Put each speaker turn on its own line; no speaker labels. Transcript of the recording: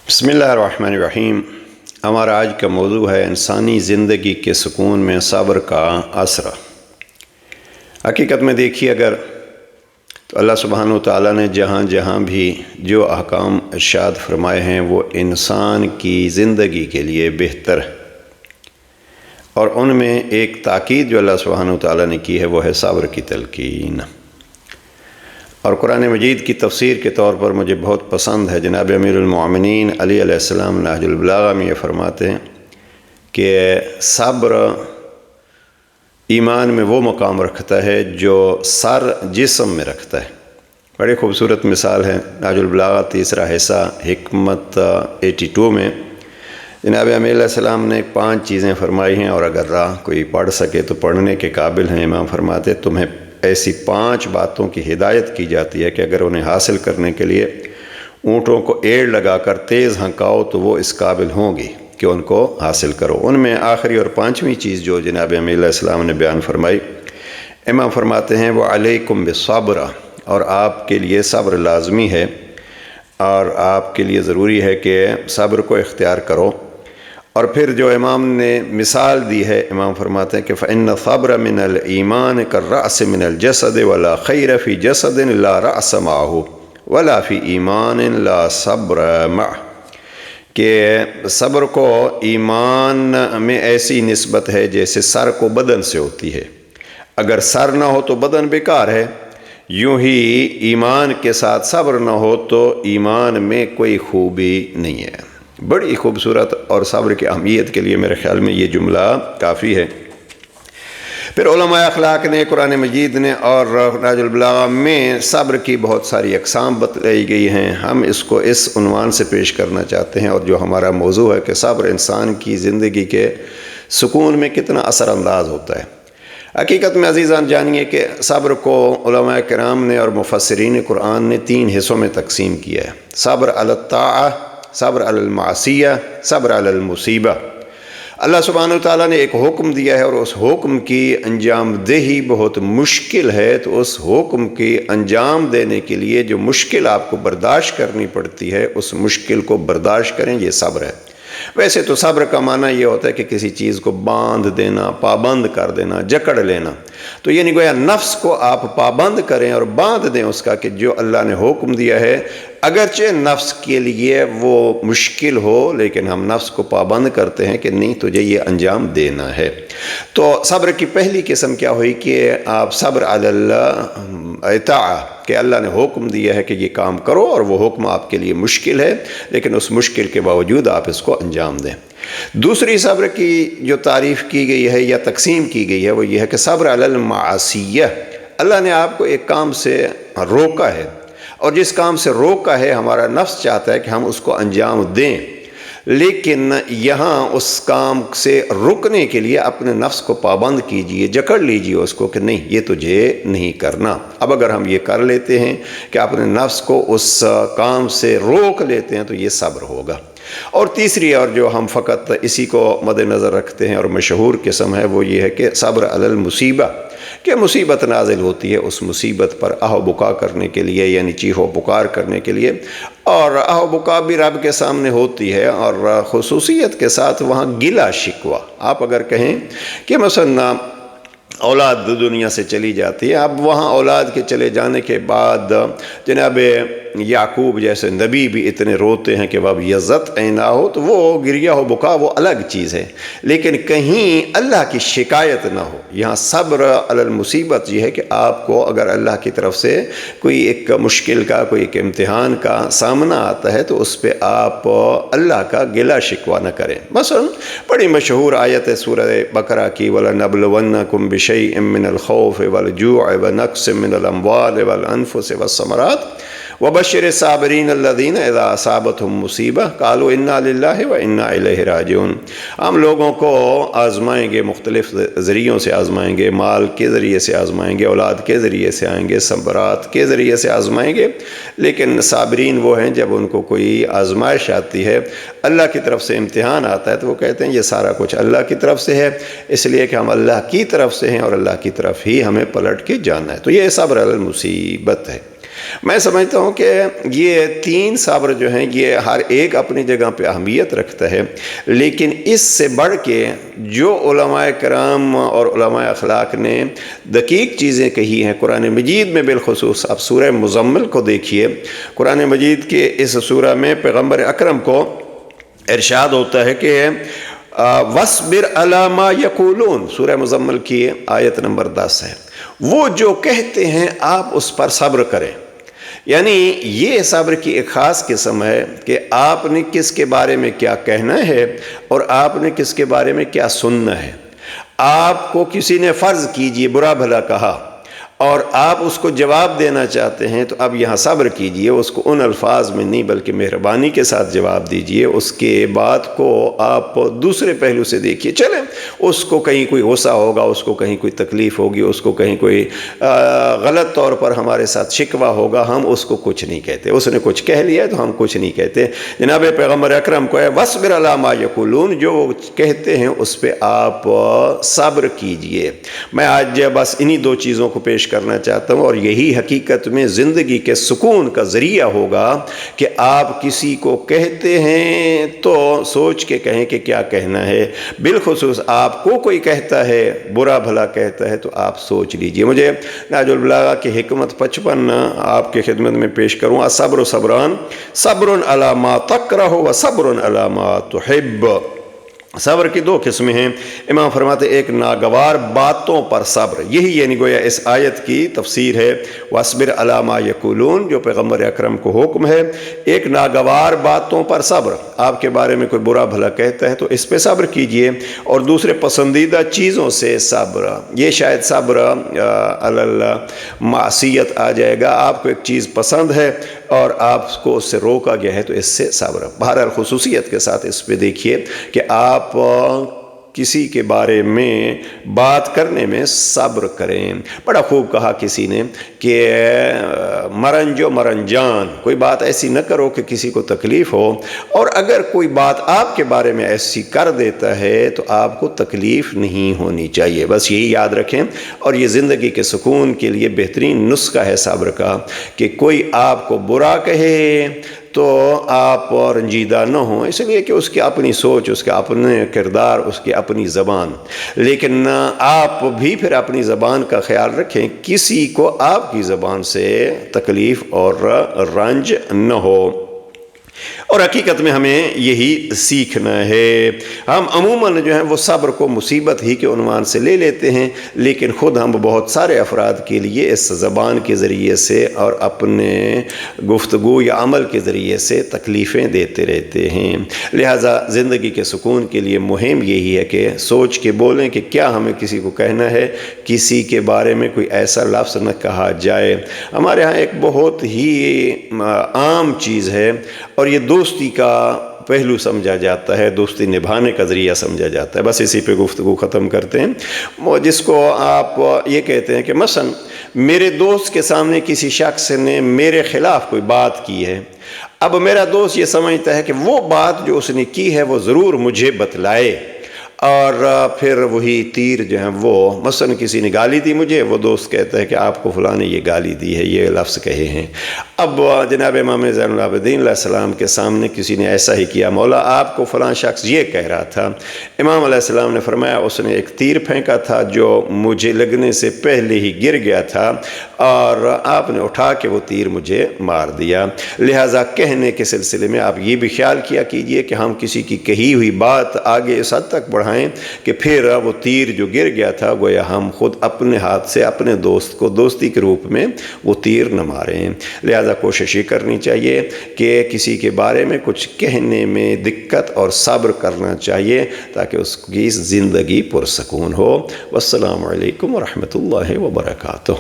بسم اللہ الرحمن الرحیم۔ ہمارا آج کا موضوع ہے انسانی زندگی کے سکون میں صبر کا اثر۔ حقیقت میں دیکھیے اگر تو اللہ سبحانہ و تعالیٰ نے جہاں جہاں بھی جو احکام ارشاد فرمائے ہیں وہ انسان کی زندگی کے لیے بہتر ہے، اور ان میں ایک تاکید جو اللہ سبحانہ و تعالیٰ نے کی ہے وہ ہے صبر کی تلقین۔ اور قرآن مجید کی تفسیر کے طور پر مجھے بہت پسند ہے، جناب امیر المؤمنین علی علیہ السلام نہج البلاغہ میں یہ فرماتے ہیں کہ صبر ایمان میں وہ مقام رکھتا ہے جو سر جسم میں رکھتا ہے۔ بڑی خوبصورت مثال ہے، نہج البلاغہ تیسرا حصہ حکمت 82 میں جناب امیر علیہ السلام نے 5 چیزیں فرمائی ہیں، اور اگر کوئی پڑھ سکے تو پڑھنے کے قابل ہیں۔ امام فرماتے تمہیں ایسی 5 باتوں کی ہدایت کی جاتی ہے کہ اگر انہیں حاصل کرنے کے لیے اونٹوں کو ایڑ لگا کر تیز ہنکاؤ تو وہ اس قابل ہوں گی کہ ان کو حاصل کرو۔ ان میں آخری اور 5ویں چیز جو جناب امیر علیہ السلام نے بیان فرمائی، امام فرماتے ہیں وہ علیکم بالصبر، اور آپ کے لیے صبر لازمی ہے اور آپ کے لیے ضروری ہے کہ صبر کو اختیار کرو۔ اور پھر جو امام نے مثال دی ہے، امام فرماتے ہیں کہ فَإِنَّ الصَّبْرَ مِنَ الْإِيمَانِ كَالرَّأْسِ مِنَ الْجَسَدِ وَلَا خَيْرَ فِي جَسَدٍ لَا رَأْسَ مَعَهُ وَلَا فِي إِيمَانٍ لَا صَبْرَ مَعَهُ، کہ صبر کو ایمان میں ایسی نسبت ہے جیسے سر کو بدن سے ہوتی ہے، اگر سر نہ ہو تو بدن بیکار ہے، یوں ہی ایمان کے ساتھ صبر نہ ہو تو ایمان میں کوئی خوبی نہیں ہے۔ بڑی خوبصورت، اور صبر کی اہمیت کے لیے میرے خیال میں یہ جملہ کافی ہے۔ پھر علماء اخلاق نے، قرآن مجید نے اور نہج البلاغہ میں صبر کی بہت ساری اقسام بتلائی گئی ہیں۔ ہم اس کو اس عنوان سے پیش کرنا چاہتے ہیں، اور جو ہمارا موضوع ہے کہ صبر انسان کی زندگی کے سکون میں کتنا اثر انداز ہوتا ہے۔ حقیقت میں عزیزان جانیے کہ صبر کو علماء کرام نے اور مفسرین قرآن نے 3 حصوں میں تقسیم کیا ہے: صبر علی الطاعہ، صبر علی المعصیہ، صبر علی المصیبہ۔ اللہ سبحانہ وتعالیٰ نے ایک حکم دیا ہے اور اس حکم کی انجام دہی بہت مشکل ہے، تو اس حکم کی انجام دینے کے لیے جو مشکل آپ کو برداشت کرنی پڑتی ہے اس مشکل کو برداشت کریں، یہ صبر ہے۔ ویسے تو صبر کا معنی یہ ہوتا ہے کہ کسی چیز کو باندھ دینا، پابند کر دینا، جکڑ لینا، تو یہ نہیں گویا نفس کو آپ پابند کریں اور باندھ دیں اس کا کہ جو اللہ نے حکم دیا ہے، اگرچہ نفس کے لیے وہ مشکل ہو لیکن ہم نفس کو پابند کرتے ہیں کہ نہیں تجھے یہ انجام دینا ہے۔ تو صبر کی پہلی قسم کیا ہوئی کہ آپ صبر علی الاطاعہ، کہ اللہ نے حکم دیا ہے کہ یہ کام کرو اور وہ حکم آپ کے لیے مشکل ہے لیکن اس مشکل کے باوجود آپ اس کو انجام دیں۔ دوسری صبر کی جو تعریف کی گئی ہے یا تقسیم کی گئی ہے وہ یہ ہے کہ صبر علی المعصیہ، اللہ نے آپ کو ایک کام سے روکا ہے، اور جس کام سے روکا ہے ہمارا نفس چاہتا ہے کہ ہم اس کو انجام دیں، لیکن یہاں اس کام سے رکنے کے لیے اپنے نفس کو پابند کیجئے، جکڑ لیجئے اس کو کہ نہیں یہ تجھے نہیں کرنا۔ اب اگر ہم یہ کر لیتے ہیں کہ اپنے نفس کو اس کام سے روک لیتے ہیں تو یہ صبر ہوگا۔ اور تیسری، اور جو ہم فقط اسی کو مد نظر رکھتے ہیں اور مشہور قسم ہے، وہ یہ ہے کہ صبر علی المصیبہ، کہ مصیبت نازل ہوتی ہے، اس مصیبت پر آہ بکا کرنے کے لیے، یعنی چیخ و پکار کرنے کے لیے، اور آہ بکا بھی رب کے سامنے ہوتی ہے، اور خصوصیت کے ساتھ وہاں گلہ شکوہ۔ آپ اگر کہیں کہ مثلا اولاد دنیا سے چلی جاتی ہے، اب وہاں اولاد کے چلے جانے کے بعد جناب یعقوب جیسے نبی بھی اتنے روتے ہیں کہ اب یزت اینا ہو، تو وہ گریہ و بکا وہ الگ چیز ہے، لیکن کہیں اللہ کی شکایت نہ ہو۔ یہاں صبر علی المصیبت یہ ہے کہ آپ کو اگر اللہ کی طرف سے کوئی ایک مشکل کا، کوئی ایک امتحان کا سامنا آتا ہے تو اس پہ آپ اللہ کا گلہ شکوہ نہ کریں۔ مثلا بڑی مشہور آیت ہے سورہ بقرہ کی، وَلَنَبْلُوَنَّكُمْ بِشَيْءٍ مِّنَ الْخَوْفِ وَالْجُوعِ وَنَقْصٍ مِّنَ الْأَمْوَالِ وَالْأَنفُسِ وَالثَّمَرَاتِ وَبَشِّرِ الصَّابِرِينَ الَّذِينَ إِذَا أَصَابَتْهُمْ مُصِيبَةٌ قَالُوا إِنَّا لِلَّهِ وَإِنَّا إِلَيْهِ راجعون۔ ہم لوگوں کو آزمائیں گے، مختلف ذریعوں سے آزمائیں گے، مال کے ذریعے سے آزمائیں گے، اولاد کے ذریعے سے آئیں گے، ثمرات کے ذریعے سے آزمائیں گے، لیکن صابرین وہ ہیں جب ان کو کوئی آزمائش آتی ہے، اللہ کی طرف سے امتحان آتا ہے، تو وہ کہتے ہیں یہ سارا کچھ اللہ کی طرف سے ہے، اس لیے کہ ہم اللہ کی طرف سے ہیں اور اللہ کی طرف ہی ہمیں پلٹ کے جانا ہے۔ تو یہ صبر علی المصیبت ہے۔ میں سمجھتا ہوں کہ یہ 3 صبر جو ہیں یہ ہر ایک اپنی جگہ پہ اہمیت رکھتا ہے، لیکن اس سے بڑھ کے جو علماء کرام اور علماء اخلاق نے دقیق چیزیں کہی ہیں قرآن مجید میں، بالخصوص آپ سورہ مزمل کو دیکھیے، قرآن مجید کے اس سورہ میں پیغمبر اکرم کو ارشاد ہوتا ہے کہ وَاصْبِرْ عَلَىٰ مَا يَقُولُونَ، سورہ مزمل کی آیت نمبر 10 ہے، وہ جو کہتے ہیں آپ اس پر صبر کریں۔ یعنی یہ صبر کی ایک خاص قسم ہے کہ آپ نے کس کے بارے میں کیا کہنا ہے اور آپ نے کس کے بارے میں کیا سننا ہے۔ آپ کو کسی نے فرض کیجئے برا بھلا کہا اور آپ اس کو جواب دینا چاہتے ہیں، تو اب یہاں صبر کیجئے، اس کو ان الفاظ میں نہیں بلکہ مہربانی کے ساتھ جواب دیجئے۔ اس کے بات کو آپ دوسرے پہلو سے دیکھیے، چلیں اس کو کہیں کوئی غصہ ہوگا، اس کو کہیں کوئی تکلیف ہوگی، اس کو کہیں کوئی غلط طور پر ہمارے ساتھ شکوہ ہوگا، ہم اس کو کچھ نہیں کہتے۔ اس نے کچھ کہہ لیا تو ہم کچھ نہیں کہتے۔ جناب پیغمبر اکرم کو ہے وَاصْبِرْ عَلَىٰ مَا يَقُولُونَ، جو وہ کہتے ہیں اس پہ آپ صبر کیجئے۔ میں آج بس انہی 2 چیزوں کو پیش کرنا چاہتا ہوں، اور یہی حقیقت میں زندگی کے سکون کا ذریعہ ہوگا کہ آپ کسی کو کہتے ہیں تو سوچ کے کہیں کہ کیا کہنا ہے۔ بالخصوص آپ کو کوئی کہتا ہے، برا بھلا کہتا ہے، تو آپ سوچ لیجئے۔ مجھے نہج البلاغہ کی حکمت 55 آپ کے خدمت میں پیش کروں۔ الصبر صبران، صبر علی ما تکرہ و صبر علی ما تحب۔ صبر کی 2 قسمیں ہیں۔ امام فرماتے ایک ناگوار باتوں پر صبر، یہی یعنی گویا اس آیت کی تفسیر ہے، وَاصْبِرْ عَلَىٰ مَا يَقُولُونَ، جو پیغمبر اکرم کو حکم ہے۔ ایک ناگوار باتوں پر صبر، آپ کے بارے میں کوئی برا بھلا کہتا ہے تو اس پہ صبر کیجئے، اور دوسرے پسندیدہ چیزوں سے صبر، یہ شاید صبر علی المعصیت آ جائے گا۔ آپ کو ایک چیز پسند ہے اور آپ کو اس سے روکا گیا ہے تو اس سے صبر۔ بہرحال خصوصیت کے ساتھ اس پہ دیکھیے کہ آپ کسی کے بارے میں بات کرنے میں صبر کریں۔ بڑا خوب کہا کسی نے کہ مرنجو مرنجان، کوئی بات ایسی نہ کرو کہ کسی کو تکلیف ہو، اور اگر کوئی بات آپ کے بارے میں ایسی کر دیتا ہے تو آپ کو تکلیف نہیں ہونی چاہیے۔ بس یہی یاد رکھیں، اور یہ زندگی کے سکون کے لیے بہترین نسخہ ہے صبر کا، کہ کوئی آپ کو برا کہے تو آپ رنجیدہ نہ ہوں، اس لیے کہ اس کی اپنی سوچ، اس کے اپنے کردار، اس کی اپنی زبان، لیکن آپ بھی پھر اپنی زبان کا خیال رکھیں، کسی کو آپ کی زبان سے تکلیف اور رنج نہ ہو۔ اور حقیقت میں ہمیں یہی سیکھنا ہے۔ ہم عموماً جو ہیں وہ صبر کو مصیبت ہی کے عنوان سے لے لیتے ہیں، لیکن خود ہم بہت سارے افراد کے لیے اس زبان کے ذریعے سے اور اپنے گفتگو یا عمل کے ذریعے سے تکلیفیں دیتے رہتے ہیں۔ لہٰذا زندگی کے سکون کے لیے مہم یہی ہے کہ سوچ کے بولیں کہ کیا ہمیں کسی کو کہنا ہے، کسی کے بارے میں کوئی ایسا لفظ نہ کہا جائے۔ ہمارے ہاں ایک بہت ہی عام چیز ہے، اور یہ دوستی کا پہلو سمجھا جاتا ہے، دوستی نبھانے کا ذریعہ سمجھا جاتا ہے۔ بس اسی پہ گفتگو ختم کرتے ہیں، جس کو آپ یہ کہتے ہیں کہ مثلا میرے دوست کے سامنے کسی شخص نے میرے خلاف کوئی بات کی ہے، اب میرا دوست یہ سمجھتا ہے کہ وہ بات جو اس نے کی ہے وہ ضرور مجھے بتلائے، اور پھر وہی تیر جو ہیں وہ مثلا کسی نے گالی دی مجھے، وہ دوست کہتا ہے کہ آپ کو فلاں نے یہ گالی دی ہے، یہ لفظ کہے ہیں۔ اب جناب امام زین العابدین علیہ السلام کے سامنے کسی نے ایسا ہی کیا، مولا آپ کو فلاں شخص یہ کہہ رہا تھا، امام علیہ السلام نے فرمایا اس نے ایک تیر پھینکا تھا جو مجھے لگنے سے پہلے ہی گر گیا تھا، اور آپ نے اٹھا کے وہ تیر مجھے مار دیا۔ لہٰذا کہنے کے سلسلے میں آپ یہ بھی خیال کیا کیجئے کہ ہم کسی کی کہی ہوئی بات آگے اس حد تک بڑھائیں کہ پھر وہ تیر جو گر گیا تھا گویا ہم خود اپنے ہاتھ سے اپنے دوست کو دوستی کے روپ میں وہ تیر نہ ماریں۔ لہٰذا کوشش یہ کرنی چاہیے کہ کسی کے بارے میں کچھ کہنے میں دقت اور صبر کرنا چاہیے تاکہ اس کی زندگی پرسکون ہو۔ والسلام علیکم ورحمۃ اللہ وبرکاتہ۔